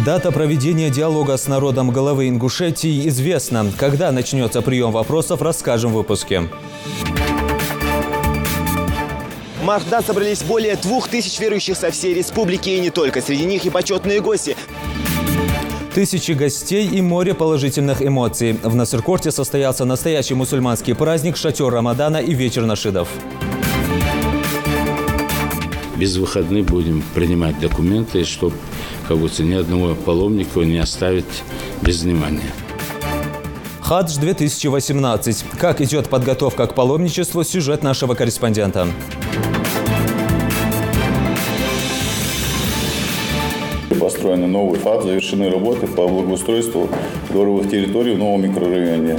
Дата проведения диалога с народом главы Ингушетии известна. Когда начнется прием вопросов, расскажем в выпуске. В Махда собрались более 2000 верующих со всей республики, и не только. Среди них и почетные гости. Тысячи гостей и море положительных эмоций. В Насыркорте состоялся настоящий мусульманский праздник, шатер Рамадана и вечер нашидов. Без выходных будем принимать документы, чтобы, как говорится, ни одного паломника не оставить без внимания. Хадж 2018. Как идет подготовка к паломничеству? Сюжет нашего корреспондента. Построен новый ФАТ, завершены работы по благоустройству дворовых территорий в новом микрорайоне.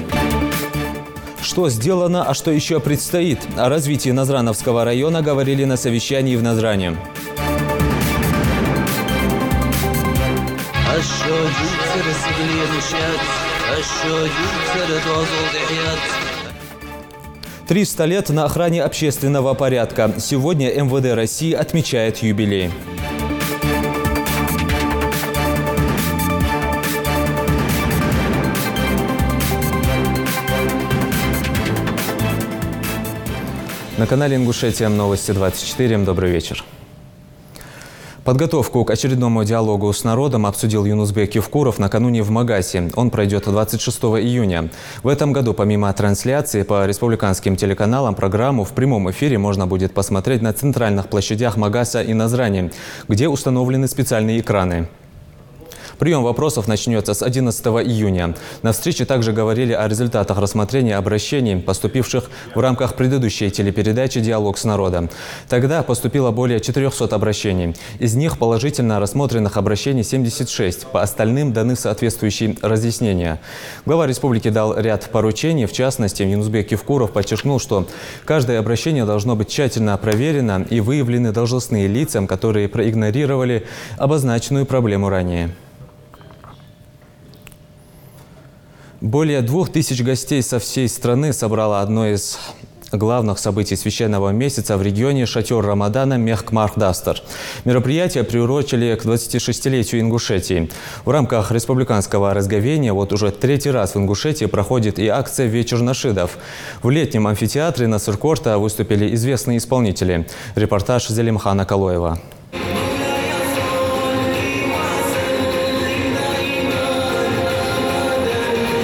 Что сделано, а что еще предстоит? О развитии Назрановского района говорили на совещании в Назране. «300 лет на охране общественного порядка. Сегодня МВД России отмечает юбилей. На канале Ингушетия Новости 24. Добрый вечер. Подготовку к очередному диалогу с народом обсудил Юнусбек Евкуров накануне в Магасе. Он пройдет 26 июня. В этом году помимо трансляции по республиканским телеканалам программу в прямом эфире можно будет посмотреть на центральных площадях Магаса и Назрани, где установлены специальные экраны. Прием вопросов начнется с 11 июня. На встрече также говорили о результатах рассмотрения обращений, поступивших в рамках предыдущей телепередачи «Диалог с народом». Тогда поступило более 400 обращений. Из них положительно рассмотренных обращений 76. По остальным даны соответствующие разъяснения. Глава республики дал ряд поручений. В частности, Юнусбек Евкуров подчеркнул, что каждое обращение должно быть тщательно проверено и выявлены должностные лица, которые проигнорировали обозначенную проблему ранее. Более 2000 гостей со всей страны собрало одно из главных событий священного месяца в регионе шатер Рамадана Мехкмардастер. Мероприятие приурочили к 26-летию Ингушетии. В рамках республиканского разговения вот уже 3-й раз в Ингушетии проходит и акция «Вечер нашидов». В летнем амфитеатре Насыркорта выступили известные исполнители. Репортаж Зелимхана Калоева.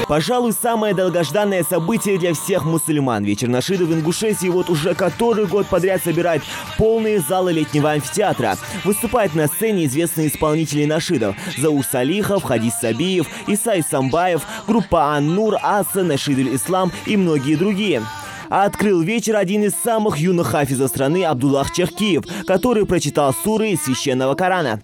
Пожалуй, самое долгожданное событие для всех мусульман. Вечер нашидов в Ингушетии вот уже который год подряд собирает полные залы летнего амфитеатра. Выступают на сцене известные исполнители нашидов: Заур Салихов, Хадис Сабиев, Исай Самбаев, группа Ан-Нур, Аса, Нашидуль Ислам и многие другие. А открыл вечер один из самых юных хафизов страны Абдуллах Чехкиев, который прочитал суры из священного Корана.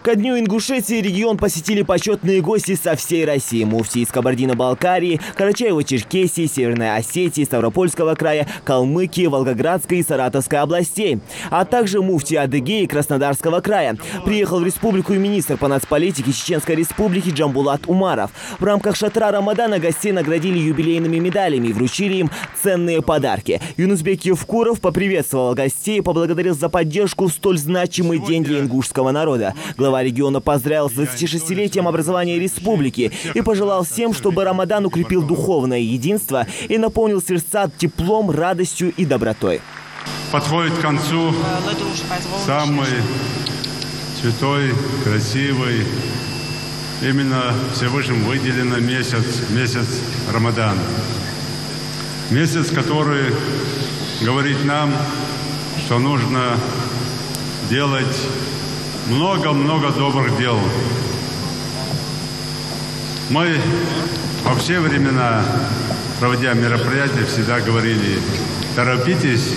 Ко дню Ингушетии регион посетили почетные гости со всей России. Муфти из Кабардино-Балкарии, Карачаево-Черкесии, Северной Осетии, Ставропольского края, Калмыкии, Волгоградской и Саратовской областей, а также муфти Адыгеи и Краснодарского края. Приехал в республику и министр по нацполитике Чеченской республики Джамбулат Умаров. В рамках шатра Рамадана гостей наградили юбилейными медалями и вручили им ценные подарки. Юнусбек Евкуров поприветствовал гостей и поблагодарил за поддержку в столь значимый день для ингушского народа. Глава региона поздравил с 26-летием образования республики и пожелал всем, чтобы Рамадан укрепил духовное единство и наполнил сердца теплом, радостью и добротой. Подходит к концу самый святой, красивый, именно Всевышним выделенный месяц Рамадан. Месяц, который говорит нам, что нужно делать много-много добрых дел. Мы во все времена, проводя мероприятия, всегда говорили: торопитесь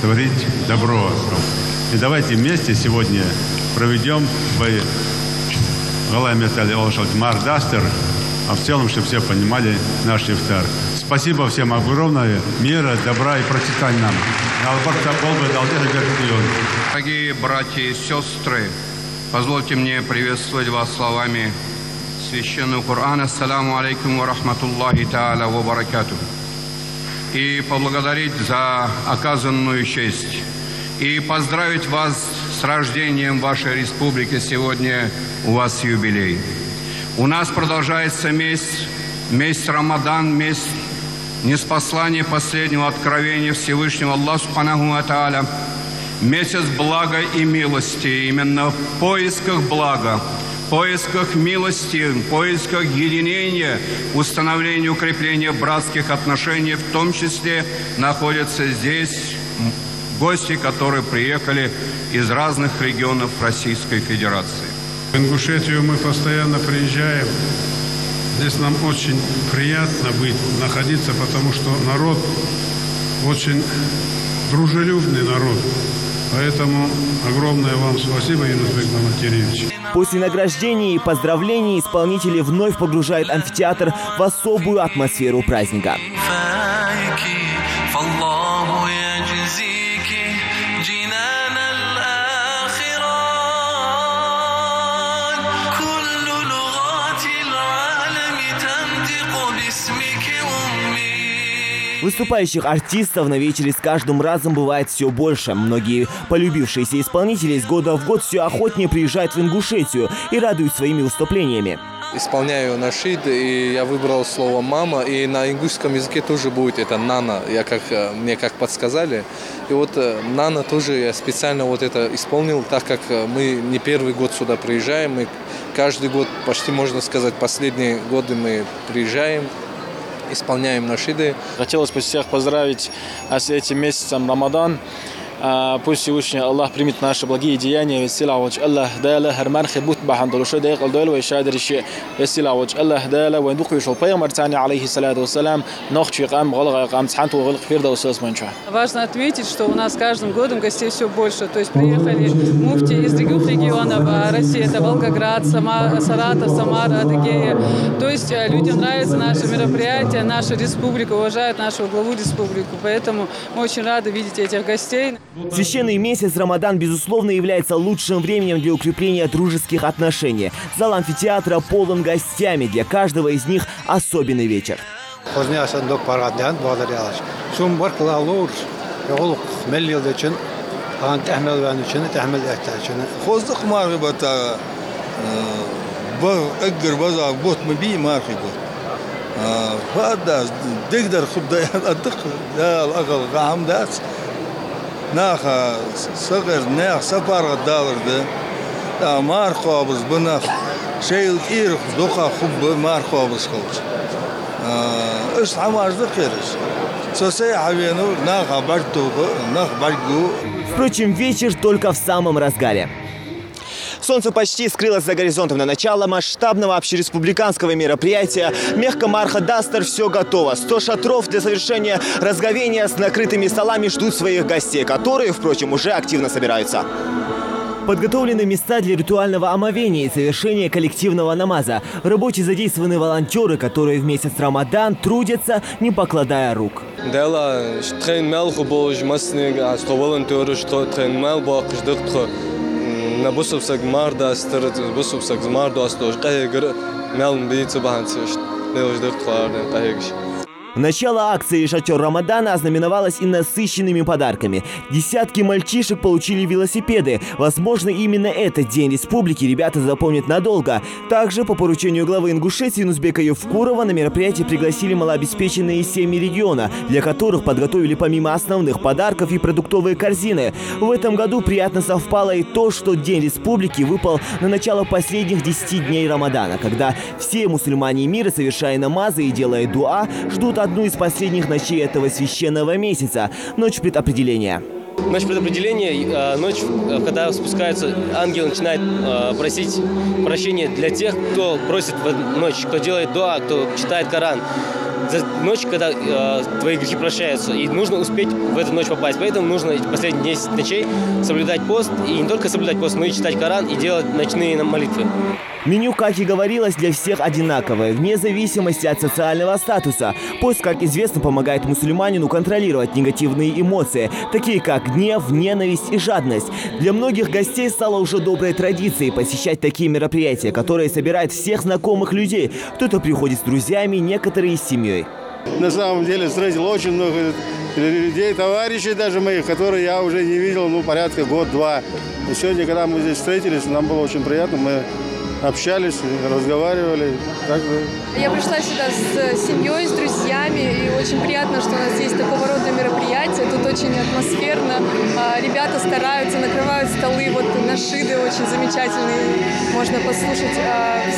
творить добро. И давайте вместе сегодня проведем Мардастер, а в целом, чтобы все понимали наш ифтар. Спасибо всем огромное. Мира, добра и процветания нам. Дорогие братья и сестры, позвольте мне приветствовать вас словами Священного Корана. Ассаламу алейкум ва рахматуллахи та'аля ва баракатух. и поблагодарить за оказанную честь. И поздравить вас с рождением вашей республики. Сегодня у вас юбилей. У нас продолжается месяц Рамадан, месяц ниспослания последнего откровения Всевышнего Аллаха Субханаху ва Тааля. Месяц блага и милости. Именно в поисках блага, в поисках милости, в поисках единения, установления, укрепления братских отношений, в том числе находятся здесь гости, которые приехали из разных регионов Российской Федерации. В Ингушетию мы постоянно приезжаем. Здесь нам очень приятно находиться, потому что народ очень дружелюбный народ. Поэтому огромное вам спасибо, Юнусбек Маматеревич. После награждения и поздравлений исполнители вновь погружают амфитеатр в особую атмосферу праздника. Выступающих артистов на вечере с каждым разом бывает все больше. Многие полюбившиеся исполнители из года в год все охотнее приезжают в Ингушетию и радуют своими выступлениями. Исполняю нашид, и я выбрал слово «мама», и на ингушском языке тоже будет это «нана», мне как подсказали. И вот «нана» тоже я специально вот это исполнил, так как мы не первый год сюда приезжаем, мы каждый год, почти можно сказать, последние годы мы приезжаем, исполняем нашиды. Хотелось бы всех поздравить с этим месяцем Рамадан. Пусть Всевышний Аллах примет наши благие деяния. Весила вач Аллах дайла харман хибут бахан дулушой дайк алдойл вайшадр ши. Весила вач Аллах дайла вайндук вишел пайгамбар тани алейхи салату вассалам. Нохчи кам галга кам цханту галг фирда усас манча. Важно отметить, что у нас каждым годом гостей все больше. То есть приехали муфти из других регионов России. Это Волгоград, Саратов, Самара, Адыгея. То есть людям нравится наше мероприятие, наша республика, уважают нашего главу республику. Поэтому мы очень рады видеть этих гостей. Священный месяц Рамадан, безусловно, является лучшим временем для укрепления дружеских отношений. Зал амфитеатра полон гостями. Для каждого из них особенный вечер. ناخا صغر ناخ سفر الدالر ده مار خوابز بناخ شيء كثير دوخا خب مار خوابز خلص إيش عمار ذكرش سوسي حبينو ناخا برتو ناخ برجو. Впрочем, вечер только в самом разгаре. Солнце почти скрылось за горизонтом. На начало масштабного общереспубликанского мероприятия Мехка Марха Дастер все готово. 100 шатров для совершения разговения с накрытыми столами ждут своих гостей, которые, впрочем, уже активно собираются. Подготовлены места для ритуального омовения и совершения коллективного намаза. В работе задействованы волонтеры, которые в месяц Рамадан трудятся, не покладая рук. Набусовсак марда старт, бусовсак марда остож. Кайгер мелн бийцы баханцешь. Леождер кларden кайгш. Начало акции «Шатер Рамадана» ознаменовалось и насыщенными подарками. Десятки мальчишек получили велосипеды. Возможно, именно этот день республики ребята запомнят надолго. Также, по поручению главы Ингушетии Юнусбека Евкурова, на мероприятие пригласили малообеспеченные семьи региона, для которых подготовили помимо основных подарков и продуктовые корзины. В этом году приятно совпало и то, что День республики выпал на начало последних 10 дней Рамадана, когда все мусульмане мира, совершая намазы и делая дуа, ждут одну из последних ночей этого священного месяца – ночь предопределения. Ночь предопределения, ночь, когда спускается, ангел начинает просить прощения для тех, кто просит в эту ночь, кто делает дуа, кто читает Коран. За ночь, когда твои грехи прощаются, и нужно успеть в эту ночь попасть. Поэтому нужно эти последние 10 ночей соблюдать пост, и не только соблюдать пост, но и читать Коран и делать ночные молитвы. Меню, как и говорилось, для всех одинаковое, вне зависимости от социального статуса. Пост, как известно, помогает мусульманину контролировать негативные эмоции, такие как гнев, ненависть и жадность. Для многих гостей стало уже доброй традицией посещать такие мероприятия, которые собирают всех знакомых людей. Кто-то приходит с друзьями, некоторые с семьей. На самом деле встретил очень много людей, товарищей даже моих, которые я уже не видел, порядка год-два. И сегодня, когда мы здесь встретились, нам было очень приятно, мы общались, разговаривали. Я пришла сюда с семьей, с друзьями, и очень приятно, что у нас есть такого рода мероприятия. Тут очень атмосферно, ребята стараются, накрывают столы, нашиды очень замечательные, можно послушать,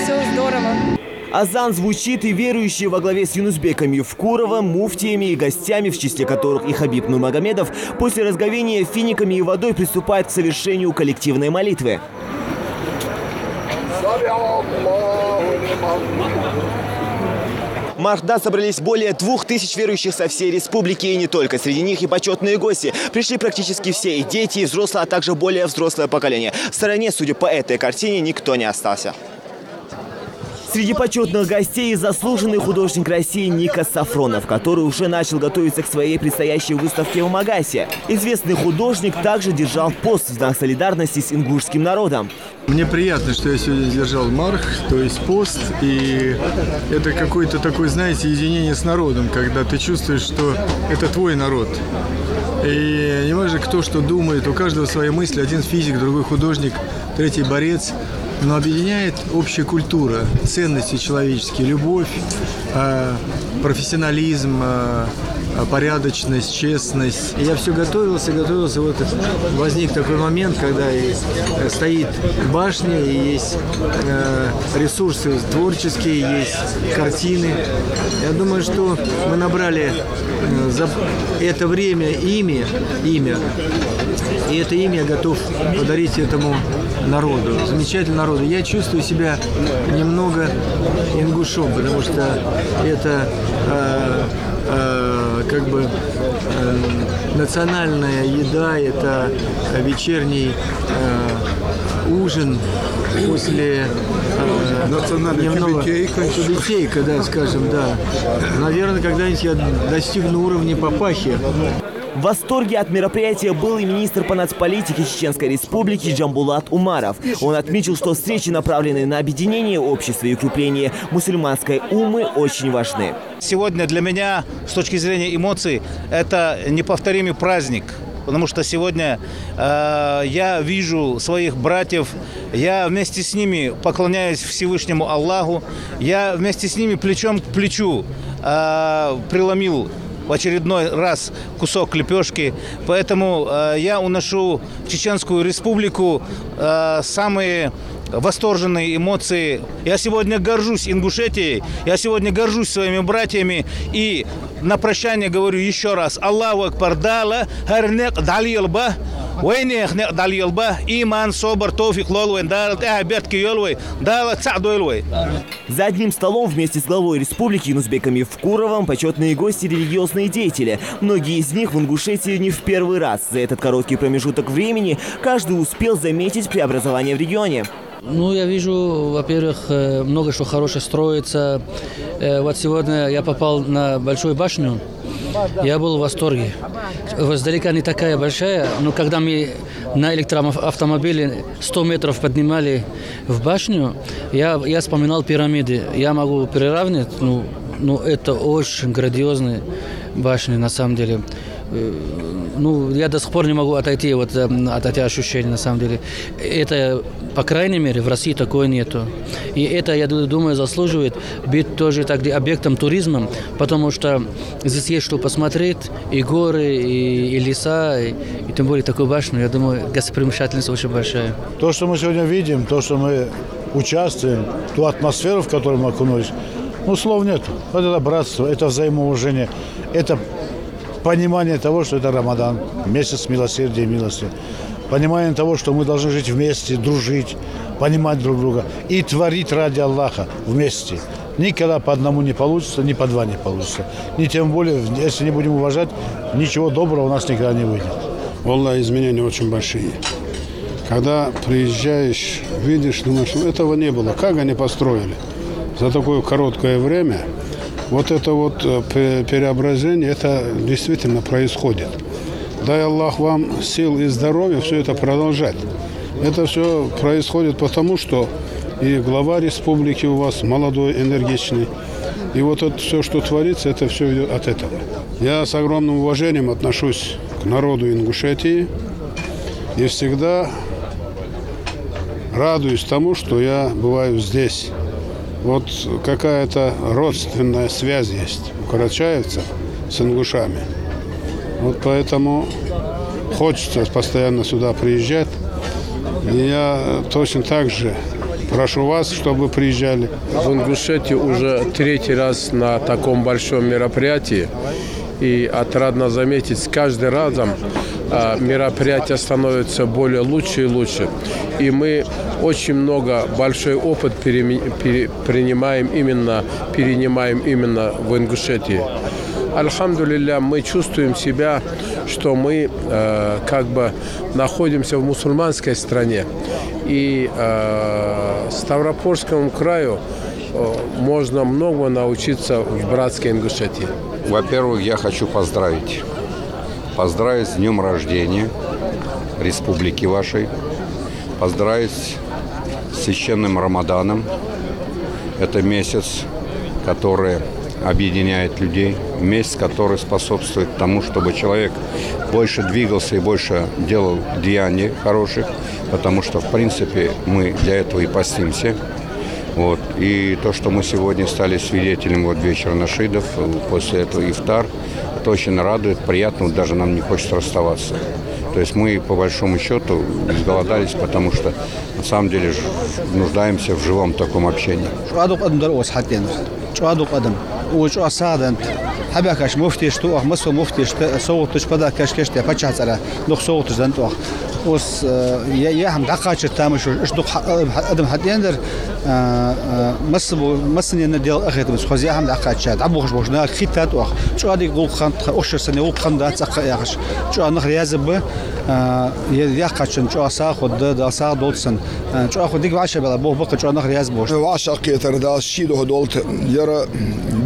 все здорово. Азан звучит, и верующие во главе с Юнусбеком Евкуровым, муфтиями и гостями, в числе которых и Хабиб Нурмагомедов, после разговения финиками и водой приступают к совершению коллективной молитвы. В Махда собрались более 2000 верующих со всей республики, и не только. Среди них и почетные гости. Пришли практически все, и дети, и взрослые, а также более взрослое поколение. В стороне, судя по этой картине, никто не остался. Среди почетных гостей заслуженный художник России Ника Сафронов, который уже начал готовиться к своей предстоящей выставке в Магасе. Известный художник также держал пост в знак солидарности с ингушским народом. Мне приятно, что я сегодня держал марх, то есть пост, и это какое-то такое, знаете, единение с народом, когда ты чувствуешь, что это твой народ. И не важно, кто что думает, у каждого свои мысли, один физик, другой художник, третий борец. Но объединяет общая культура, ценности человеческие, любовь, профессионализм, порядочность, честность. И я все готовился, вот возник такой момент, когда стоит башня, и есть ресурсы творческие, есть картины. Я думаю, что мы набрали за это время имя, и это имя я готов подарить этому народу, замечательному народу. Я чувствую себя немного ингушом, потому что это национальная еда, это вечерний ужин после немного тюбетейка, да, скажем, да. Наверное, когда-нибудь я достигну уровня папахи. В восторге от мероприятия был и министр по нацполитике Чеченской Республики Джамбулат Умаров. Он отметил, что встречи, направленные на объединение общества и укрепление мусульманской уммы, очень важны. Сегодня для меня, с точки зрения эмоций, это неповторимый праздник. Потому что сегодня я вижу своих братьев, я вместе с ними поклоняюсь Всевышнему Аллаху, я вместе с ними плечом к плечу преломил в очередной раз кусок лепешки. Поэтому я уношу в Чеченскую Республику самые восторженные эмоции. Я сегодня горжусь Ингушетией, я сегодня горжусь своими братьями. И на прощание говорю еще раз: Аллаху Акбар, дала харнек далилба, войнех не далилба, иман собор тофик лолвей, дала бетки елвей, дала цадуэлвей. За одним столом вместе с главой республики Юнусбеком Евкуровым почетные гости и религиозные деятели. Многие из них в Ингушетии не в первый раз. За этот короткий промежуток времени каждый успел заметить преобразование в регионе. Я вижу, во-первых, много что хорошее строится. Вот сегодня я попал на Большую башню. Я был в восторге. Издалека не такая большая, но когда мы на электроавтомобиле 100 метров поднимали в башню, я вспоминал пирамиды. Я могу приравнять, это очень грандиозные башни на самом деле. Я до сих пор не могу отойти от этих ощущений, на самом деле. Это, по крайней мере, в России такое нету. И это, я думаю, заслуживает быть тоже объектом туризма, потому что здесь есть что посмотреть, и горы, и леса, и тем более такую башню, я думаю, гостеприимательность очень большая. То, что мы сегодня видим, то, что мы участвуем, ту атмосферу, в которой мы окунулись, слов нет. Это братство, это взаимоуважение, это понимание того, что это Рамадан, месяц милосердия и милости. Понимание того, что мы должны жить вместе, дружить, понимать друг друга и творить ради Аллаха вместе. Никогда по одному не получится, ни по два не получится. Ни тем более, если не будем уважать, ничего доброго у нас никогда не выйдет. Аллах, изменения очень большие. Когда приезжаешь, видишь, думаешь, этого не было. Как они построили за такое короткое время? Вот это преображение, это действительно происходит. Дай Аллах вам сил и здоровья все это продолжать. Это все происходит потому, что и глава республики у вас молодой, энергичный, И вот это все, что творится, это все идет от этого. Я с огромным уважением отношусь к народу Ингушетии и всегда радуюсь тому, что я бываю здесь. Вот какая-то родственная связь есть у карачаевцев с ингушами. Вот поэтому хочется постоянно сюда приезжать. И я точно так же прошу вас, чтобы вы приезжали. В Ингушетии уже третий раз на таком большом мероприятии. И отрадно заметить, с каждым разом мероприятие становится более лучше и лучше. И мы очень много, большой опыт перенимаем именно в Ингушетии. Альхамдулилля, мы чувствуем себя, что мы как бы находимся в мусульманской стране. И Ставропольскому краю можно много научиться в братской Ингушетии. Во-первых, я хочу поздравить с днем рождения республики вашей, поздравить с священным Рамаданом. Это месяц, который объединяет людей, месяц, который способствует тому, чтобы человек больше двигался и больше делал деяний хороших, потому что, в принципе, мы для этого и постимся. Вот. И то, что мы сегодня стали свидетелем вечера нашидов, после этого ифтар, это очень радует, приятно, даже нам не хочется расставаться. То есть мы, по большому счету, изголодались, потому что, на самом деле, нуждаемся в живом таком общении. حبكش مفتيش توه مسو مفتيش صوتش بدا كشكش تي فچا صرا نو صوتش زنتوه وس يا هم دقاش تامش اش دق ادم حديندر مسني نديل اخيت بس خوزي هم دقاش عبوش بوشنا خيتات واخ شو هذيك قول خنت اوش سنه قول خندات صق ياخش شو نخ يازب يا قاچن شو اسا خد دا اسا دولسن شو اخو ديك عشا بلا بو بق شو نخ يازبوش وعشق يتردا شيدو دولت يرى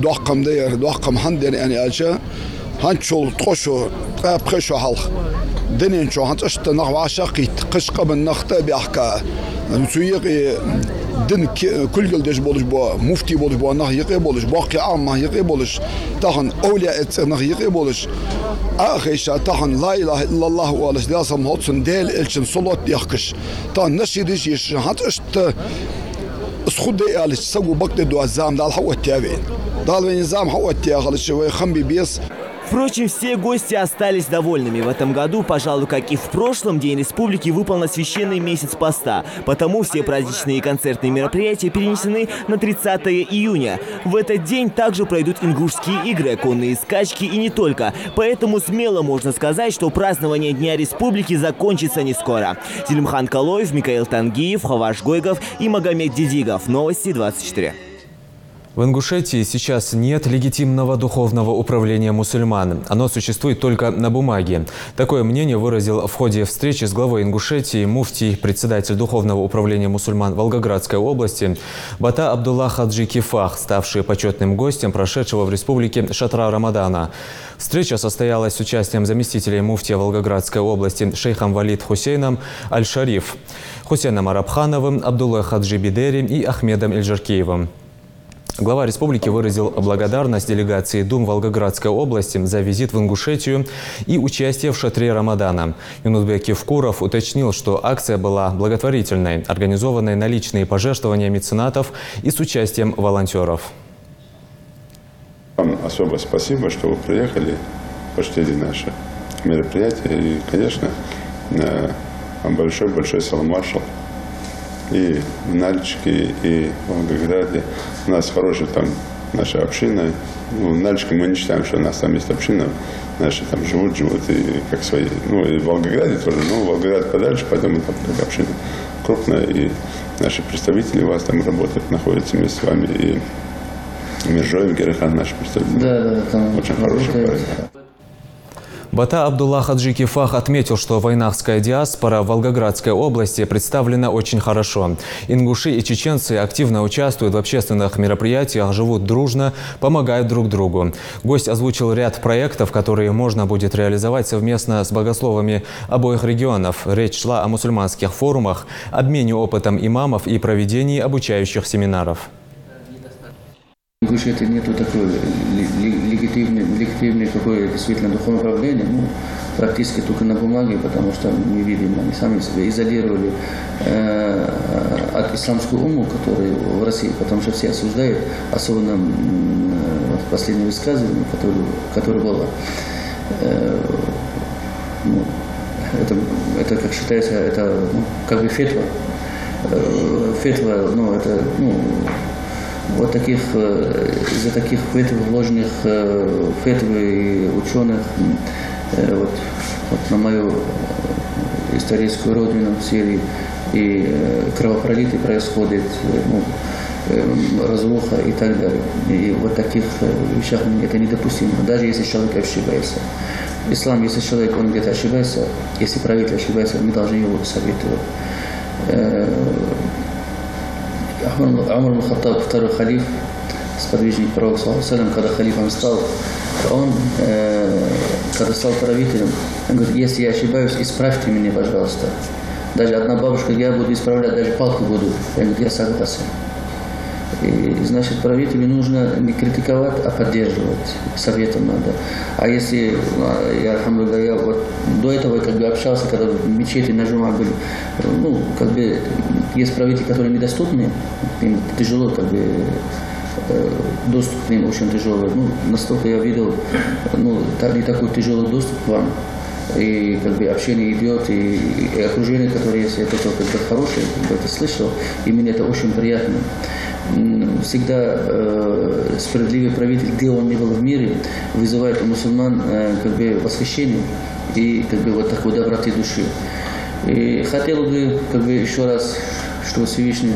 دوقم دير دوقم هندن يعني اجا هانشول توشو قبخشو حلق دنين شو هانش نخ عشق قشقه من نخته بيحكا نسويقي دن كل جلدش بولش بو مفتي بولش بو نخ يقي بولش باقي عام يقي بولش تاخن اولياء نخ يقي بولش اخيشا تاخن لا اله الا الله ولش لازم هوتسن ديل الشن صلوت يحكش تا نشيدش يش هانش سخدي алиш сагу бакте до зам дал хаваттявин дал низам хаваттягалиш ве хамби бес. Впрочем, все гости остались довольными. В этом году, пожалуй, как и в прошлом, День Республики выпал на священный месяц поста. Потому все праздничные и концертные мероприятия перенесены на 30 июня. В этот день также пройдут ингушские игры, конные скачки и не только. Поэтому смело можно сказать, что празднование Дня Республики закончится не скоро. Зелимхан Калоев, Микаил Тангиев, Хаваш Гойгов и Магомед Дидигов. Новости 24. В Ингушетии сейчас нет легитимного духовного управления мусульман. Оно существует только на бумаге. Такое мнение выразил в ходе встречи с главой Ингушетии муфтий, председатель Духовного управления мусульман Волгоградской области Бата Абдулла Хаджи Кифах, ставший почетным гостем прошедшего в республике шатра Рамадана. Встреча состоялась с участием заместителей муфтия Волгоградской области шейхом Валид Хусейном Аль-Шариф, Хусейном Арабхановым, Абдуллой Хаджи Бидери и Ахмедом Эльжаркеевым. Глава республики выразил благодарность делегации Дум Волгоградской области за визит в Ингушетию и участие в шатре Рамадана. Юнусбек Евкуров уточнил, что акция была благотворительной, организованной на личные пожертвования меценатов и с участием волонтеров. Вам особо спасибо, что вы приехали, почтили наше мероприятие. И, конечно, вам большой салам маршал. И в Нальчике, и в Волгограде. У нас хорошая там наша община. Ну, в Нальчике мы не считаем, что у нас там есть община. Наши там живут и как свои. Ну, и в Волгограде тоже. Но Волгоград подальше, поэтому там такая община крупная. И наши представители у вас там работают, находятся вместе с вами. И Миржоев, Герахан, наши представители. Да, там очень хороший парень. Бата Абдулла Хаджи Кифах отметил, что войнахская диаспора в Волгоградской области представлена очень хорошо. Ингуши и чеченцы активно участвуют в общественных мероприятиях, живут дружно, помогают друг другу. Гость озвучил ряд проектов, которые можно будет реализовать совместно с богословами обоих регионов. Речь шла о мусульманских форумах, обмене опытом имамов и проведении обучающих семинаров. В Ингушетии нету такой легитимной какое действительно духовное правление, ну, практически только на бумаге, потому что мы видим, они сами себя изолировали от исламского ума, который в России, потому что все осуждают, особенно вот последнее высказывание, которое было. Это как считается, это как бы фетва. Фетва, ну, это, ну, вот таких, из-за таких фетв, вложенных фетвы и ученых, вот на мою историческую родину в Сирии, и кровопролитие происходит, ну, разруха и так далее. И вот таких вещах это недопустимо, даже если человек ошибается. Ислам, если человек, он где-то ошибается, если правитель ошибается, мы должны его советовать. Умар ибн Хаттаб, второй халиф, сподвижник пророка, когда халифом стал, он, когда стал правителем, он говорит, если я ошибаюсь, исправьте меня, пожалуйста. Даже одна бабушка, я буду исправлять, даже палку буду. Я говорю, я согласен. И, значит, правителю нужно не критиковать, а поддерживать. Советом надо. А если, я вот до этого как бы общался, когда в мечети на Джума были, ну, как бы есть правители, которые недоступны, им тяжело, как бы, доступ к ним очень тяжелый. Ну, настолько я видел, ну, не такой тяжелый доступ к вам. И как бы общение идет, и окружение, которое есть, я хотел как бы хорошее, как бы это слышал, и мне это очень приятно. Всегда справедливый правитель, где он не был в мире, вызывает у мусульман как бы восхищение и как бы вот такой доброты души. И хотел бы как бы еще раз, чтобы Всевышний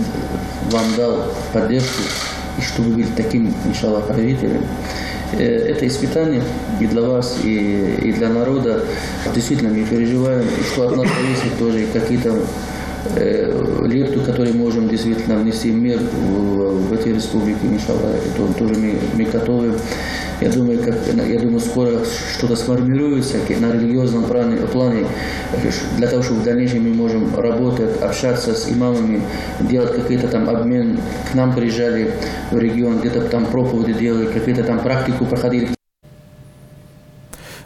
вам дал поддержку, и чтобы вы были таким, иншаллах, правителем. Это испытание и для вас, и для народа. Действительно, мы переживаем, что от нас зависит тоже какие-то лепту, которые можем действительно внести мир в эти республики, иншаллах. Это тоже мы готовы. Я думаю, скоро что-то сформируется на религиозном плане, для того, чтобы в дальнейшем мы можем работать, общаться с имамами, делать какие-то там обмен. К нам приезжали в регион, где-то там проповеди делали, какие-то там практику проходили.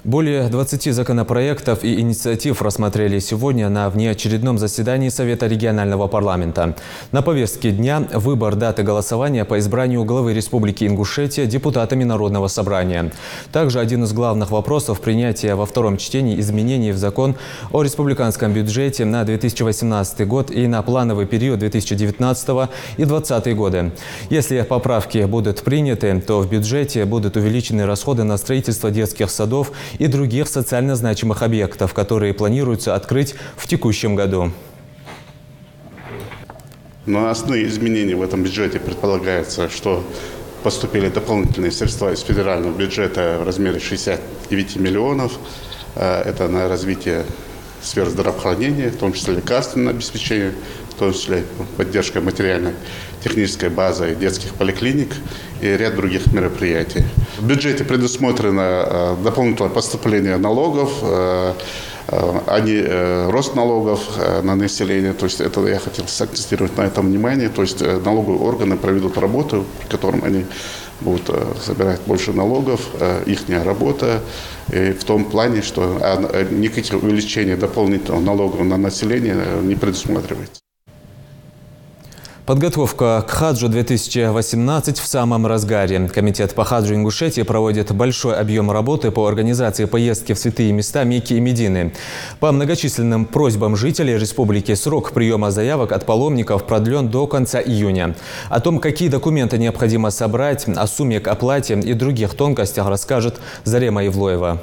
Более 20 законопроектов и инициатив рассмотрели сегодня на внеочередном заседании Совета регионального парламента. На повестке дня выбор даты голосования по избранию главы Республики Ингушетия депутатами Народного собрания. Также один из главных вопросов принятия во втором чтении изменений в закон о республиканском бюджете на 2018 год и на плановый период 2019 и 2020 годы. Если поправки будут приняты, то в бюджете будут увеличены расходы на строительство детских садов и других социально значимых объектов, которые планируется открыть в текущем году. Но основные изменения в этом бюджете предполагается, что поступили дополнительные средства из федерального бюджета в размере 69 миллионов. Это на развитие сфер здравоохранения, в том числе лекарственное обеспечение, в том числе поддержка материальной технической базы детских поликлиник и ряд других мероприятий. В бюджете предусмотрено дополнительное поступление налогов, а не рост налогов на население. То есть это я хотел сакцентировать на этом внимание. То есть налоговые органы проведут работу, при котором они будут собирать больше налогов, ихняя работа, и в том плане, что никаких увеличений дополнительного налога на население не предусматривается. Подготовка к хаджу 2018 в самом разгаре. Комитет по хаджу Ингушетии проводит большой объем работы по организации поездки в святые места Мекки и Медины. По многочисленным просьбам жителей республики срок приема заявок от паломников продлен до конца июня. О том, какие документы необходимо собрать, о сумме к оплате и других тонкостях расскажет Зарема Ивлоева.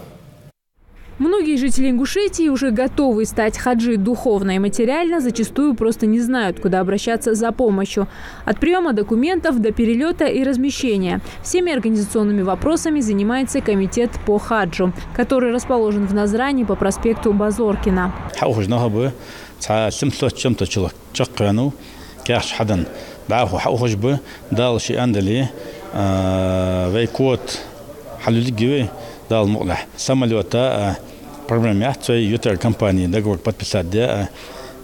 Многие жители Ингушетии уже готовы стать хаджи духовно и материально, зачастую просто не знают, куда обращаться за помощью. От приема документов до перелета и размещения. Всеми организационными вопросами занимается комитет по хаджу, который расположен в Назране по проспекту Базоркина. программе ютер компании договор подписать, да,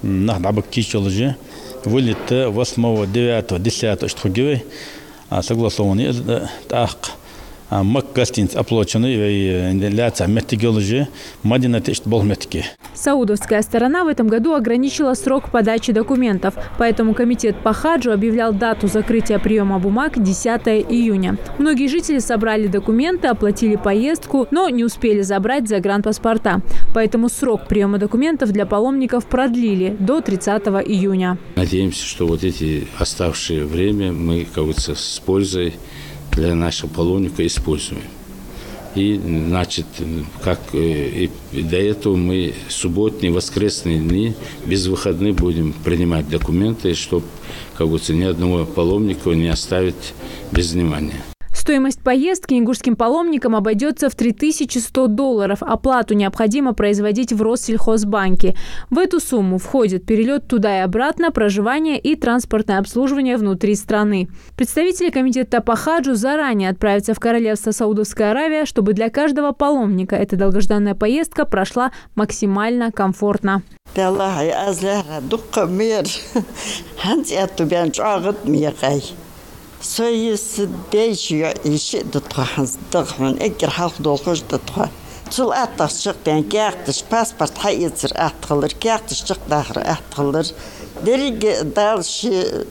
на дабок кичолжи, вылет 8, 9, 10 штуки, согласованы. Саудовская сторона в этом году ограничила срок подачи документов, поэтому комитет по хаджу объявлял дату закрытия приема бумаг 10 июня. Многие жители собрали документы, оплатили поездку, но не успели забрать загранпаспорта. Поэтому срок приема документов для паломников продлили до 30 июня. Надеемся, что вот эти оставшее время мы, как говорится, с пользой для нашего паломника используем. И, значит, как и до этого мы субботние, воскресные дни без выходных будем принимать документы, чтобы, как говорится, ни одного паломника не оставить без внимания. Стоимость поездки ингушским паломникам обойдется в $3100. Оплату необходимо производить в Россельхозбанке. В эту сумму входит перелет туда и обратно, проживание и транспортное обслуживание внутри страны. Представители комитета по хаджу заранее отправятся в Королевство Саудовская Аравия, чтобы для каждого паломника эта долгожданная поездка прошла максимально комфортно. Союз бежье еще до траханздахман эгер халк долгож до трах. Цул аташчык бен кертиш паспорт хайцер атхалыр кертишчик дахыр атхалыр. Дериге дальше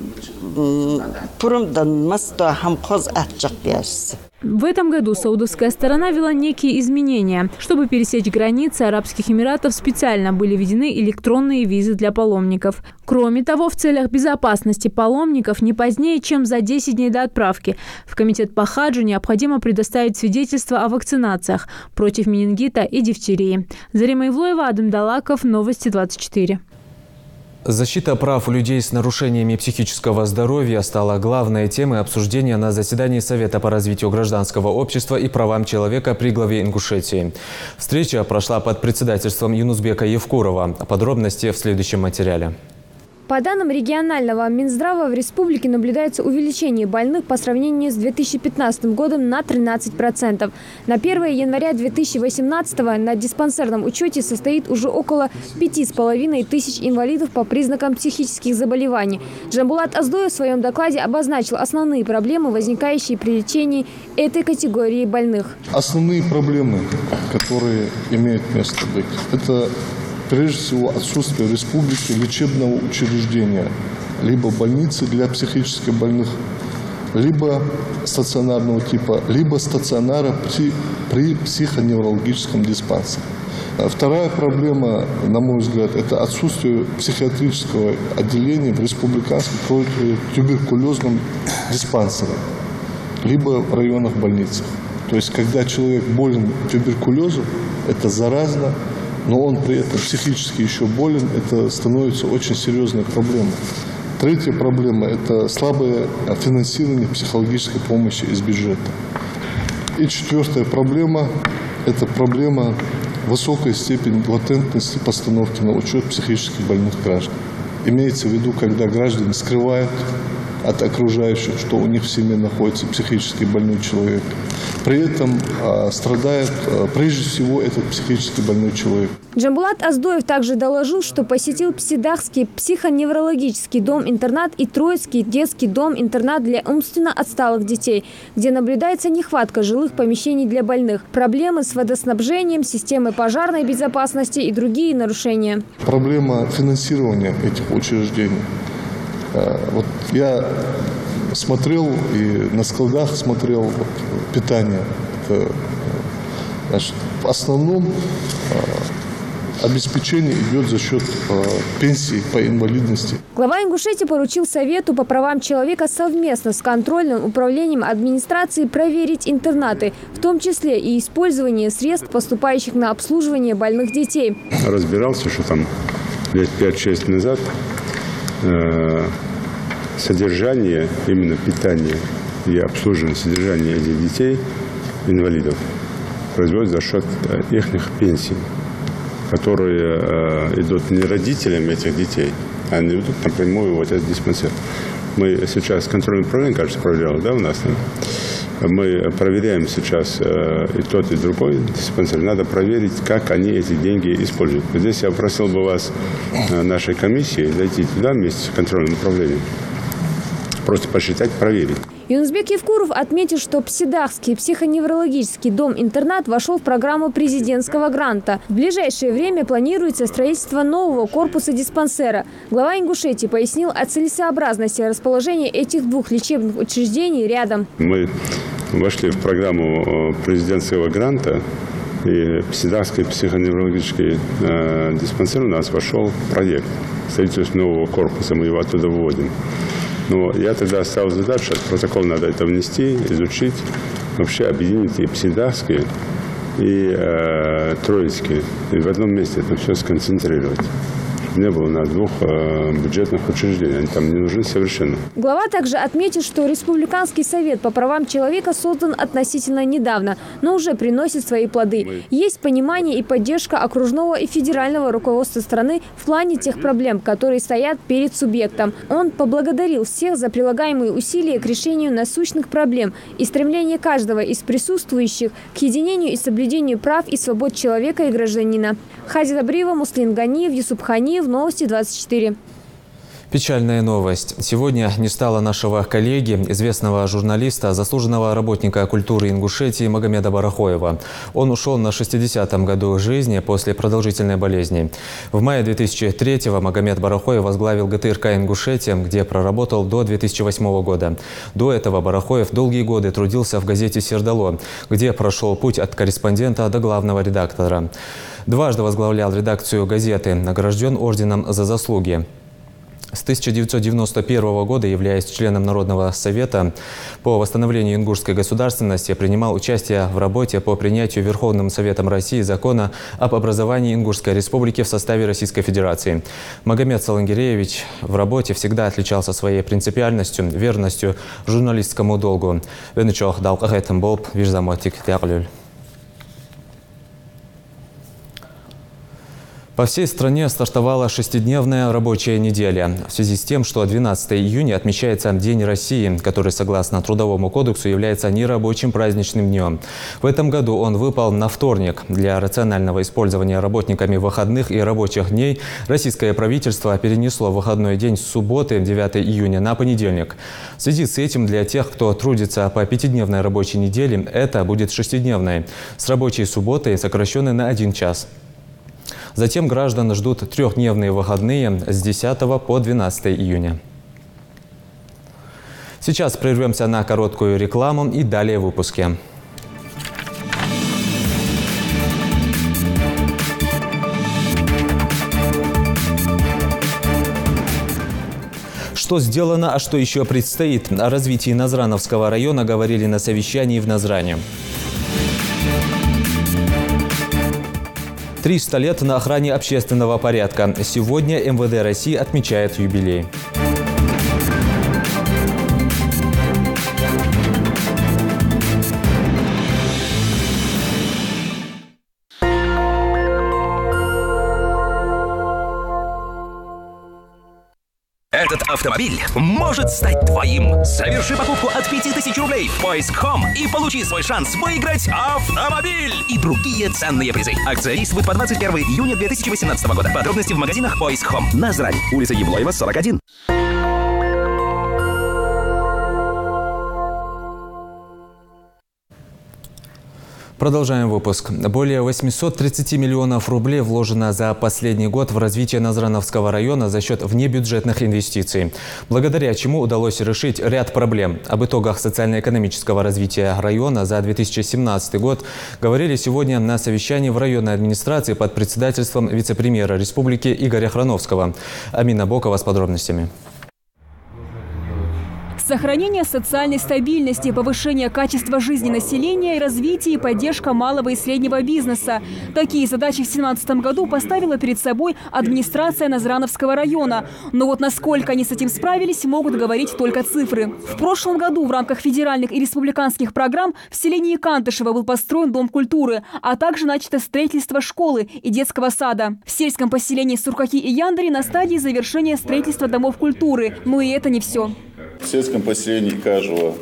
пурумдан масто хамкоз атчык берс. В этом году саудовская сторона ввела некие изменения. Чтобы пересечь границы Арабских Эмиратов, специально были введены электронные визы для паломников. Кроме того, в целях безопасности паломников не позднее, чем за 10 дней до отправки, в комитет по хаджу необходимо предоставить свидетельство о вакцинациях против менингита и дифтерии. Зарима Ивлоева, Адам Далаков, Новости 24. Защита прав людей с нарушениями психического здоровья стала главной темой обсуждения на заседании Совета по развитию гражданского общества и правам человека при главе Ингушетии. Встреча прошла под председательством Юнусбека Евкурова. Подробности в следующем материале. По данным регионального Минздрава, в республике наблюдается увеличение больных по сравнению с 2015 годом на 13%. На 1 января 2018 на диспансерном учете состоит уже около 5,5 тысяч инвалидов по признакам психических заболеваний. Джамбулат Аздоев в своем докладе обозначил основные проблемы, возникающие при лечении этой категории больных. Основные проблемы, которые имеют место быть, это прежде всего отсутствие в республике лечебного учреждения, либо больницы для психически больных, либо стационарного типа, либо стационара при психоневрологическом диспансере. Вторая проблема, на мой взгляд, это отсутствие психиатрического отделения в республиканском туберкулезном диспансере, либо в районных больницах. То есть, когда человек болен туберкулезом, это заразно, но он при этом психически еще болен, это становится очень серьезной проблемой. Третья проблема – это слабое финансирование психологической помощи из бюджета. И четвертая проблема – это проблема высокой степени латентности постановки на учет психически больных граждан. Имеется в виду, когда граждане скрывают от окружающих, что у них в семье находится психически больной человек. При этом страдает прежде всего этот психически больной человек. Джамбулат Аздоев также доложил, что посетил Псидахский психоневрологический дом-интернат и Троицкий детский дом-интернат для умственно отсталых детей, где наблюдается нехватка жилых помещений для больных, проблемы с водоснабжением, системой пожарной безопасности и другие нарушения. Проблема финансирования этих учреждений. Вот я смотрел и на складах смотрел питание. Это, значит, в основном обеспечение идет за счет пенсий по инвалидности. Глава Ингушетии поручил Совету по правам человека совместно с контрольным управлением администрации проверить интернаты, в том числе и использование средств, поступающих на обслуживание больных детей. Разбирался, что там лет 5-6 назад содержание, именно питание и обслуживание содержания этих детей, инвалидов, производится за счет их пенсий, которые идут не родителям этих детей, а они идут напрямую в этот диспансер. Мы сейчас контрольное управление, кажется, проверяло, да, у нас? Мы проверяем сейчас и тот, и другой диспансер. Надо проверить, как они эти деньги используют. Здесь я просил бы вас, нашей комиссии, зайти туда вместе с контрольным управлением. Просто посчитать, проверить. Юнусбек Евкуров отметил, что Псидахский психоневрологический дом-интернат вошел в программу президентского гранта. В ближайшее время планируется строительство нового корпуса диспансера. Глава Ингушетии пояснил о целесообразности расположения этих двух лечебных учреждений рядом. Мы вошли в программу президентского гранта, и Псидахский психоневрологический диспансер у нас вошел в проект строительства нового корпуса, мы его оттуда выводим. Но я тогда ставил задачу, в протокол надо это внести, изучить, вообще объединить и Псидахский, и Троицкий, и в одном месте это все сконцентрировать. Не было на двух бюджетных учреждений, они там не нужны совершенно. Глава также отметил, что Республиканский совет по правам человека создан относительно недавно, но уже приносит свои плоды. Есть понимание и поддержка окружного и федерального руководства страны в плане тех проблем, которые стоят перед субъектом. Он поблагодарил всех за прилагаемые усилия к решению насущных проблем и стремление каждого из присутствующих к единению и соблюдению прав и свобод человека и гражданина. Хадида Бриева, Муслим Ганиев, Юсуп Ханиев, Новости 24. Печальная новость. Сегодня не стало нашего коллеги, известного журналиста, заслуженного работника культуры Ингушетии Магомеда Барахоева. Он ушел на 60-м году жизни после продолжительной болезни. В мае 2003-го Магомед Барахоев возглавил ГТРК Ингушетия, где проработал до 2008 года. До этого Барахоев долгие годы трудился в газете «Сердало», где прошел путь от корреспондента до главного редактора. Дважды возглавлял редакцию газеты, награжден орденом за заслуги. С 1991 года, являясь членом Народного совета по восстановлению ингушской государственности, принимал участие в работе по принятию Верховным Советом России закона об образовании Ингушской республики в составе Российской Федерации. Магомед Салангиреевич в работе всегда отличался своей принципиальностью, верностью журналистскому долгу. По всей стране стартовала 6-дневная рабочая неделя. В связи с тем, что 12 июня отмечается День России, который, согласно Трудовому кодексу, является нерабочим праздничным днем. В этом году он выпал на вторник. Для рационального использования работниками выходных и рабочих дней российское правительство перенесло выходной день с субботы, 9 июня, на понедельник. В связи с этим для тех, кто трудится по 5-дневной рабочей неделе, это будет 6-дневной, с рабочей субботой, сокращенной на 1 час. Затем граждан ждут 3-дневные выходные с 10 по 12 июня. Сейчас прервемся на короткую рекламу и далее в выпуске. Что сделано, а что еще предстоит? О развитии Назрановского района говорили на совещании в Назране. 300 лет на охране общественного порядка. Сегодня МВД России отмечает юбилей. Этот автомобиль может стать твоим. Соверши покупку от 5000 рублей в Поиск.com и получи свой шанс выиграть автомобиль и другие ценные призы. Акция действует по 21 июня 2018 года. Подробности в магазинах Поиск.com. Назрань, улица Евлоева, 41. Продолжаем выпуск. Более 830 миллионов рублей вложено за последний год в развитие Назрановского района за счет внебюджетных инвестиций, благодаря чему удалось решить ряд проблем. Об итогах социально-экономического развития района за 2017 год говорили сегодня на совещании в районной администрации под председательством вице-премьера республики Игоря Храновского. Амина Бокова с подробностями. Сохранение социальной стабильности, повышение качества жизни населения и развитие и поддержка малого и среднего бизнеса. Такие задачи в 2017 году поставила перед собой администрация Назрановского района. Но вот насколько они с этим справились, могут говорить только цифры. В прошлом году в рамках федеральных и республиканских программ в селении Кантышево был построен Дом культуры, а также начато строительство школы и детского сада. В сельском поселении Сурхаки и Яндари на стадии завершения строительства домов культуры. Но и это не все. В сельском поселении Кажево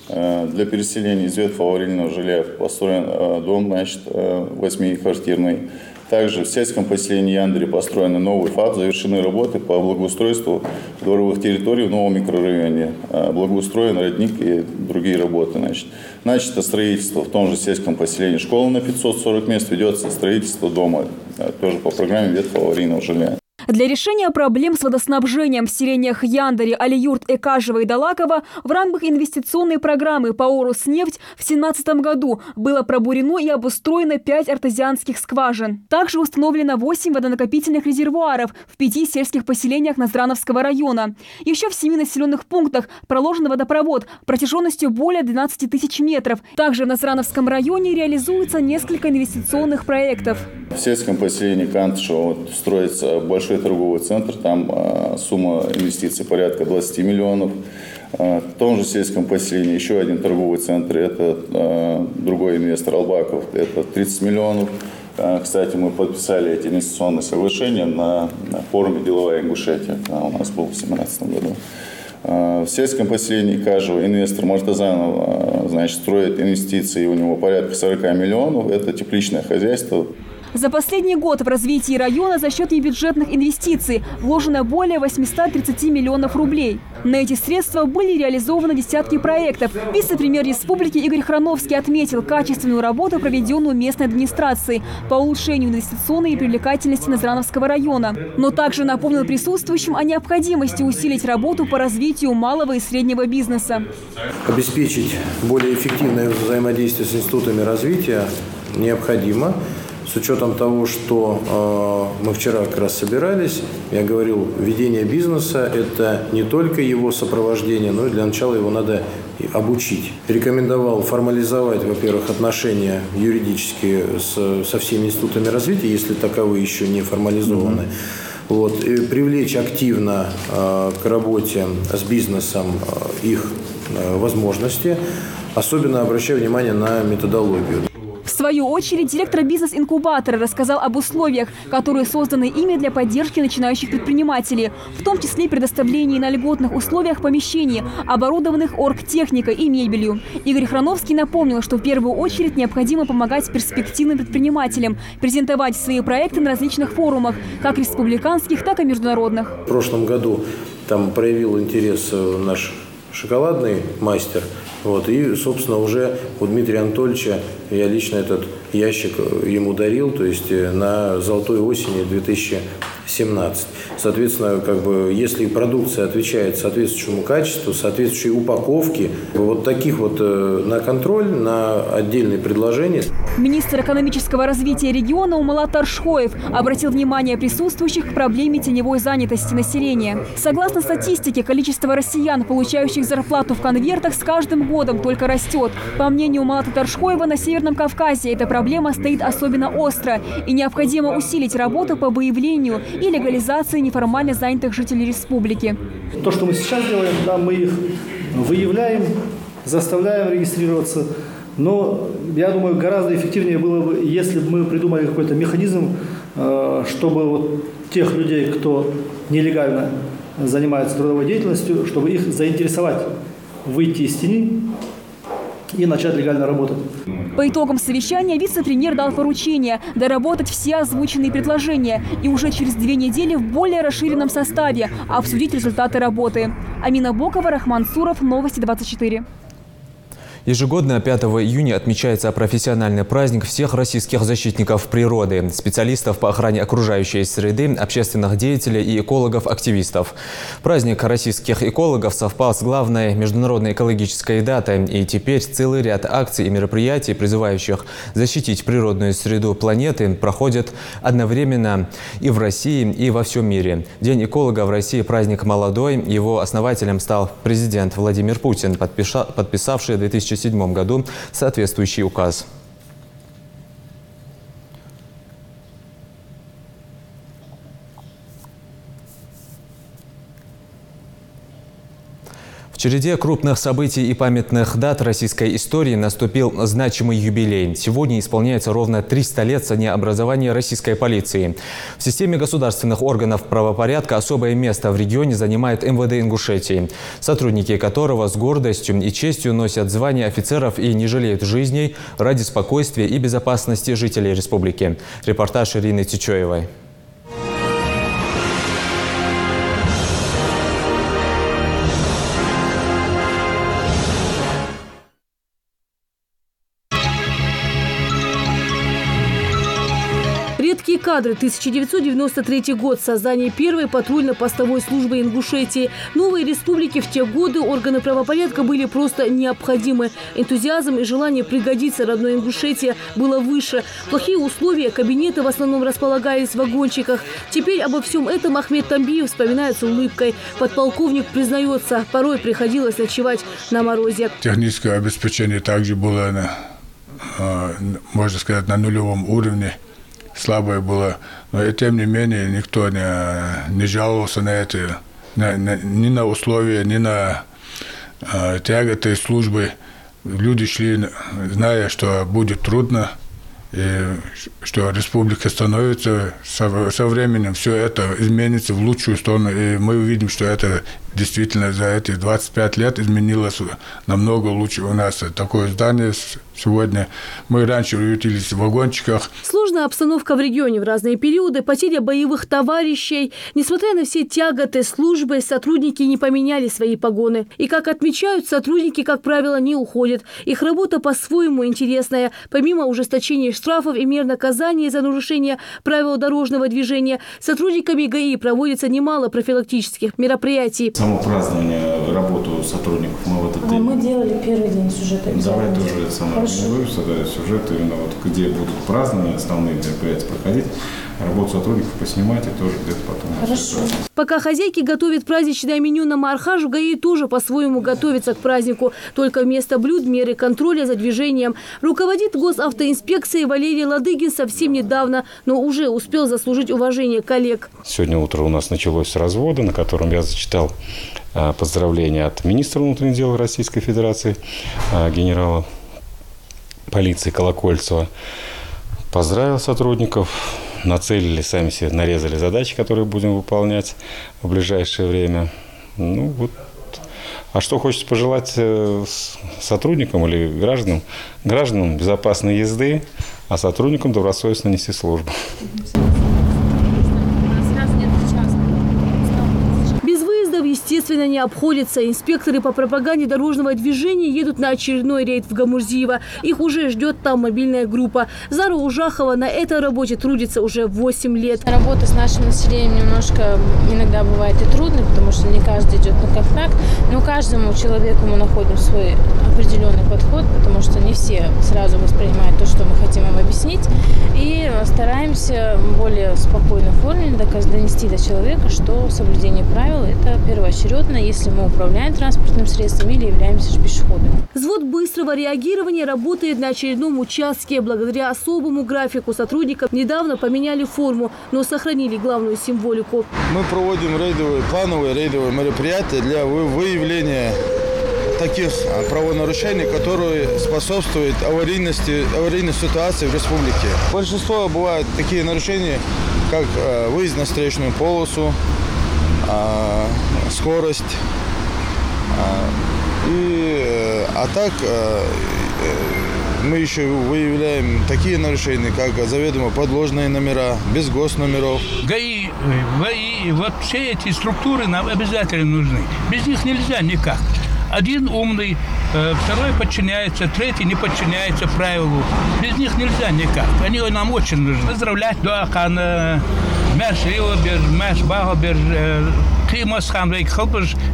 для переселения из ветхого аварийного жилья построен дом, 8-квартирный. Также в сельском поселении Яндри построен новый ФАП, завершены работы по благоустройству дворовых территорий в новом микрорайоне. Благоустроен родник и другие работы. Начато строительство в том же сельском поселении школы на 540 мест, ведется строительство дома, тоже по программе ветхого аварийного жилья. Для решения проблем с водоснабжением в селениях Яндари, Алиюрт, Экажево и Далаково в рамках инвестиционной программы по «Ороснефть» в 2017 году было пробурено и обустроено 5 артезианских скважин. Также установлено 8 водонакопительных резервуаров в 5 сельских поселениях Назрановского района. Еще в 7 населенных пунктах проложен водопровод протяженностью более 12 тысяч метров. Также в Назрановском районе реализуется несколько инвестиционных проектов. В сельском поселении Кантышево строится большой торговый центр, там сумма инвестиций порядка 20 миллионов. В том же сельском поселении еще один торговый центр, это другой инвестор Албаков, это 30 миллионов. Кстати, мы подписали эти инвестиционные соглашения на форуме «Деловая Ингушетия», у нас был в 2017 году. В сельском поселении Кажево инвестор Мартазанов строит инвестиции, у него порядка 40 миллионов, это тепличное хозяйство. За последний год в развитии района за счет небюджетных инвестиций вложено более 830 миллионов рублей. На эти средства были реализованы десятки проектов. Вице-премьер республики Игорь Храновский отметил качественную работу, проведенную местной администрацией по улучшению инвестиционной привлекательности Назрановского района. Но также напомнил присутствующим о необходимости усилить работу по развитию малого и среднего бизнеса. Обеспечить более эффективное взаимодействие с институтами развития необходимо. С учетом того, что мы вчера как раз собирались, я говорил, ведение бизнеса – это не только его сопровождение, но и для начала его надо обучить. Рекомендовал формализовать, во-первых, отношения юридические со всеми институтами развития, если таковые еще не формализованы. И привлечь активно к работе с бизнесом их возможности, особенно обращая внимание на методологию. В свою очередь, директор бизнес-инкубатора рассказал об условиях, которые созданы ими для поддержки начинающих предпринимателей, в том числе предоставлении на льготных условиях помещений, оборудованных оргтехникой и мебелью. Игорь Храновский напомнил, что в первую очередь необходимо помогать перспективным предпринимателям, презентовать свои проекты на различных форумах, как республиканских, так и международных. В прошлом году там проявил интерес наш шоколадный мастер. И, собственно, уже у Дмитрия Анатольевича я лично этот ящик ему дарил, то есть на золотой осени 2017. Соответственно, если продукция отвечает соответствующему качеству, соответствующей упаковке, таких на контроль, на отдельные предложения. Министр экономического развития региона Умалат Аршхоев обратил внимание присутствующих к проблеме теневой занятости населения. Согласно статистике, количество россиян, получающих зарплату в конвертах, с каждым годом только растет. По мнению Умалата Таршхоева, на Северном Кавказе эта проблема стоит особенно остро, и необходимо усилить работу по выявлению и легализации неформально занятых жителей республики. То, что мы сейчас делаем, мы их выявляем, заставляем регистрироваться. Но я думаю, гораздо эффективнее было бы, если бы мы придумали какой-то механизм, чтобы тех людей, кто нелегально занимается трудовой деятельностью, чтобы их заинтересовать выйти из тени и начать легально работать. По итогам совещания вице-премьер дал поручение доработать все озвученные предложения и уже через 2 недели в более расширенном составе обсудить результаты работы. Амина Бокова, Рахман Суров, Новости 24. Ежегодно 5 июня отмечается профессиональный праздник всех российских защитников природы, специалистов по охране окружающей среды, общественных деятелей и экологов-активистов. Праздник российских экологов совпал с главной международной экологической датой, и теперь целый ряд акций и мероприятий, призывающих защитить природную среду планеты, проходят одновременно и в России, и во всем мире. День эколога в России – праздник молодой. Его основателем стал президент Владимир Путин, подписавший в 2007 году соответствующий указ. В череде крупных событий и памятных дат российской истории наступил значимый юбилей. Сегодня исполняется ровно 300 лет со дня образования российской полиции. В системе государственных органов правопорядка особое место в регионе занимает МВД Ингушетии, сотрудники которого с гордостью и честью носят звания офицеров и не жалеют жизней ради спокойствия и безопасности жителей республики. Репортаж Ирины Тичоевой. Редкие кадры. 1993 год. Создание первой патрульно-постовой службы Ингушетии. Новые республики в те годы органы правопорядка были просто необходимы. Энтузиазм и желание пригодиться родной Ингушетии было выше. Плохие условия, кабинеты в основном располагались в вагончиках. Теперь обо всем этом Ахмед Тамбиев вспоминает с улыбкой. Подполковник признается, порой приходилось ночевать на морозе. Техническое обеспечение также было, можно сказать, на нулевом уровне. Слабое было, но тем не менее никто не жаловался на это, ни на условия, ни на тяготы службы. Люди шли, зная, что будет трудно, и что республика становится со временем, все это изменится в лучшую сторону. И мы увидим, что это действительно за эти 25 лет изменилось намного лучше. У нас такое здание сегодня. Мы раньше ютились в вагончиках. Сложная обстановка в регионе в разные периоды, потеря боевых товарищей. Несмотря на все тяготы службы, сотрудники не поменяли свои погоны. И, как отмечают, сотрудники, как правило, не уходят. Их работа по-своему интересная. Помимо ужесточения штрафов и мер наказания за нарушение правил дорожного движения, сотрудниками ГАИ проводится немало профилактических мероприятий. Само празднование, работу сотрудников мы в этот день. Мы делали первый день сюжета. Давай тоже организуем сюжет, именно вот где будут празднования, основные мероприятия проходить. Работу сотрудников поснимать и тоже где-то потом. Хорошо. Пока хозяйки готовят праздничное меню на Мархаж, в ГАИ тоже по-своему готовится к празднику. Только вместо блюд меры контроля за движением. Руководит госавтоинспекцией Валерий Ладыгин совсем недавно, но уже успел заслужить уважение коллег. Сегодня утро у нас началось с развода, на котором я зачитал поздравления от министра внутренних дел Российской Федерации, генерала полиции Колокольцева. Поздравил сотрудников, нацелили, сами себе нарезали задачи, которые будем выполнять в ближайшее время. Ну вот. А что хочется пожелать сотрудникам или гражданам? Гражданам безопасной езды, а сотрудникам добросовестно нести службу. Естественно, не обходится. Инспекторы по пропаганде дорожного движения едут на очередной рейд в Гамурзиево. Их уже ждет там мобильная группа. Зара Ужахова на этой работе трудится уже 8 лет. Работа с нашим населением немножко иногда бывает и трудной, потому что не каждый идет на контакт. Но каждому человеку мы находим свой определенный подход, потому что не все сразу воспринимают то, что мы хотим им объяснить. И стараемся в более спокойной форме донести до человека, что соблюдение правил – это первоочередно, если мы управляем транспортным средством или являемся пешеходами. Взвод быстрого реагирования работает на очередном участке. Благодаря особому графику сотрудников недавно поменяли форму, но сохранили главную символику. Мы проводим плановые рейдовые мероприятия для выявления таких правонарушений, которые способствуют аварийной ситуации в республике. Большинство бывают такие нарушения, как выезд на встречную полосу, скорость. А так мы еще выявляем такие нарушения, как заведомо подложные номера, без госномеров. ГАИ, вот все эти структуры нам обязательно нужны. Без них нельзя никак. Один умный, второй подчиняется, третий не подчиняется правилу. Без них нельзя никак. Они нам очень нужны. Поздравлять Дуакана,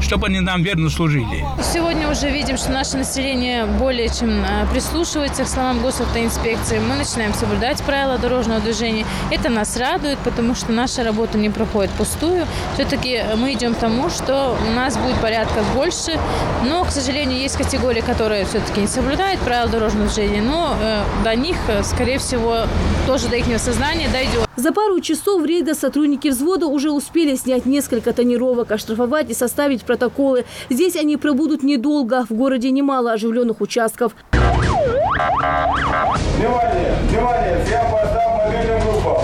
чтобы они нам верно служили. Сегодня уже видим, что наше население более чем прислушивается к словам госавтоинспекции. Мы начинаем соблюдать правила дорожного движения. Это нас радует, потому что наша работа не проходит пустую. Все-таки мы идем к тому, что у нас будет порядка больше. Но, к сожалению, есть категории, которые все-таки не соблюдают правила дорожного движения. Но до них, скорее всего, тоже до их сознания дойдет. За пару часов рейда сотрудники взвода уже успели снять несколько тонировок, оштрафовать и составить протоколы. Здесь они пробудут недолго. В городе немало оживленных участков. Внимание! Внимание! Всем постам мобильным группам!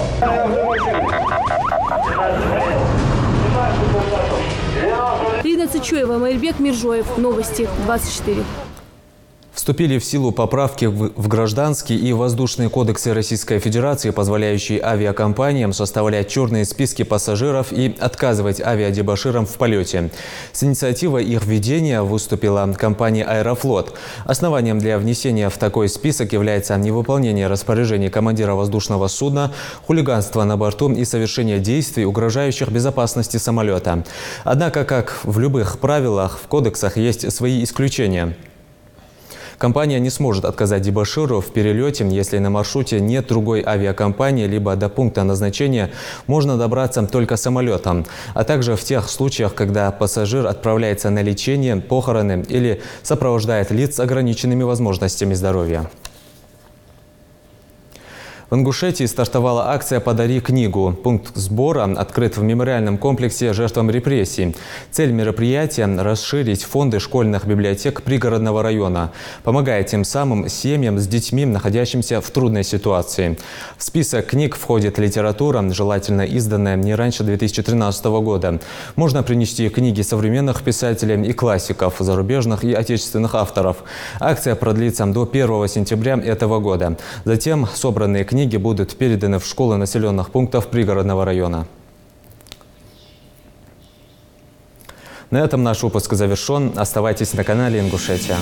13 Чоева, Майрбек Миржоев. Новости 24. Вступили в силу поправки в Гражданский и Воздушные кодексы Российской Федерации, позволяющие авиакомпаниям составлять черные списки пассажиров и отказывать авиадебоширам в полете. С инициативой их введения выступила компания «Аэрофлот». Основанием для внесения в такой список является невыполнение распоряжений командира воздушного судна, хулиганство на борту и совершение действий, угрожающих безопасности самолета. Однако, как в любых правилах, в кодексах есть свои исключения. Компания не сможет отказать дебоширу в перелете, если на маршруте нет другой авиакомпании, либо до пункта назначения можно добраться только самолетом, а также в тех случаях, когда пассажир отправляется на лечение, похороны или сопровождает лиц с ограниченными возможностями здоровья. В Ингушетии стартовала акция «Подари книгу». Пункт сбора открыт в мемориальном комплексе жертвам репрессий. Цель мероприятия – расширить фонды школьных библиотек пригородного района, помогая тем самым семьям с детьми, находящимся в трудной ситуации. В список книг входит литература, желательно изданная не раньше 2013 года. Можно принести книги современных писателей и классиков, зарубежных и отечественных авторов. Акция продлится до 1 сентября этого года. Затем собранные книги будут переданы в школы населенных пунктов пригородного района. На этом наш выпуск завершен. Оставайтесь на канале Ингушетия.